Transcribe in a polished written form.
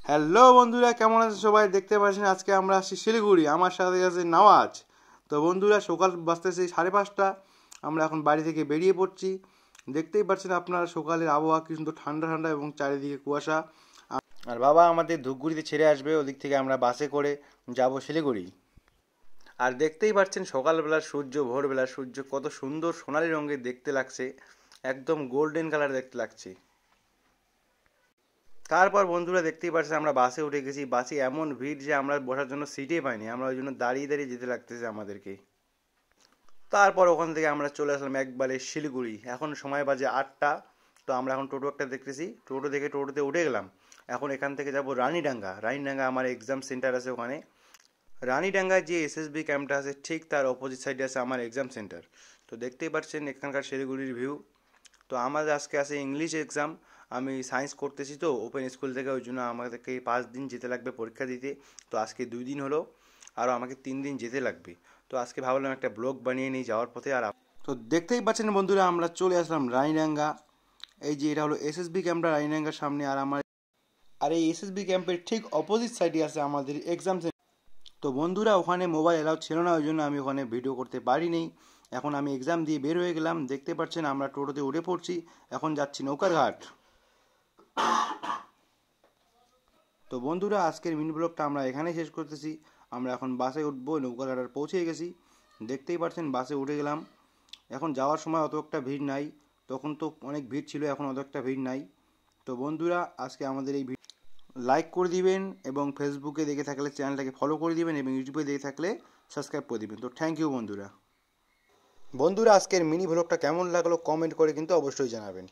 Hello বন্ধুরা, কেমন আছেন সবাই? দেখতে পাচ্ছেন আজকে আমরা আসছি শিলিগুড়ি। আমার সাথে আছে নওয়াজ। তো বন্ধুরা, সকাল বাজতেছে 5:30। আমরা এখন বাড়ি থেকে বেরিয়ে পড়ছি। দেখতেই পাচ্ছেন আপনারা সকালের আবহাওয়া কি সুন্দর ঠান্ডা ঠান্ডা এবং চারিদিকে কুয়াশা। আর বাবা আমাদের ধূপগুড়িতে ছেড়ে আসবে, ওদিক থেকে আমরা বাসে করে যাব শিলিগুড়ি। আর দেখতেই পাচ্ছেন সকালবেলার সূর্য, ভোরবেলার সূর্য কত সুন্দর সোনালি রঙের দেখতে লাগছে, একদম গোল্ডেন কালার দেখতে লাগছে। তারপর বন্ধুরা দেখতেই পাচ্ছেন আমরা বাসে উঠে গেছি। বাসে এমন ভিড় যে আমরা বসার জন্য সিটই পাইনি, আমরা ওই জন্য দাঁড়িয়ে দাঁড়িয়ে যেতে লাগতেছে আমাদেরকে। তারপর ওখান থেকে আমরা চলে আসলাম একবারে শিলিগুড়ি। এখন সময় বাজে 8টা। তো আমরা এখন টোটো একটা দেখতেছি, টোটো দেখে টোটোতে উঠে গেলাম। এখন এখান থেকে যাব রানীডাঙ্গা। রানীডাঙ্গা আমার এক্সাম সেন্টার আছে ওখানে। রানীডাঙ্গায় যে এসএসবি ক্যাম্পটা আছে ঠিক তার অপোজিট সাইডে আছে আমার এক্সাম সেন্টার। তো দেখতেই পাচ্ছেন এখানকার শিলিগুড়ির ভিউ। তো আমাদের আজকে আছে ইংলিশ এক্সাম। আমি সায়েন্স করতেছি তো ওপেন স্কুল থেকে, ওই জন্য আমাদেরকে 5 দিন যেতে লাগবে পরীক্ষা দিতে। তো আজকে 2 দিন হলো, আরও আমাকে 3 দিন যেতে লাগবে। তো আজকে ভাবলাম একটা ব্লগ বানিয়ে নিই যাওয়ার পথে। তো দেখতেই পাচ্ছেন বন্ধুরা, আমরা চলে আসলাম রানীডাঙ্গা। এই যে এটা হলো এসএসবি ক্যাম্পটা রানীডাঙ্গার সামনে। আর এই এসএসবি ক্যাম্পের ঠিক অপোজিট সাইডে আছে আমাদের এক্সাম সেন্টার। তো বন্ধুরা, ওখানে মোবাইল এলাও ছিল না, ওই জন্য আমি ওখানে ভিডিও করতে পারিনি। এখন আমি এক্সাম দিয়ে বের হয়ে গেলাম। দেখতে পাচ্ছেন আমরা টোটোতে উঠে পড়ছি, এখন যাচ্ছি নৌকারঘাট। তো বন্ধুরা, আজকের মিনি ব্লগটা আমরা এখানেই শেষ করতেছি। আমরা এখন বাসে উঠবো, নৌকারঘাট আর পৌঁছে গেছি। দেখতেই পাচ্ছেন বাসে উঠে গেলাম। এখন যাওয়ার সময় অত একটা ভিড় নাই, তখন তো অনেক ভিড় ছিল, এখন অত একটা ভিড় নাই। তো বন্ধুরা, আজকে আমাদের এই লাইক করে দিবেন এবং ফেসবুকে দেখে থাকলে চ্যানেলটাকে ফলো করে দিবেন এবং ইউটিউবে দেখে থাকলে সাবস্ক্রাইব করে দিবেন। তো থ্যাংক ইউ বন্ধুরা। বন্ধুরা, আজকের মিনি ব্লগটা কেমন লাগলো কমেন্ট করে কিন্তু অবশ্যই জানাবেন।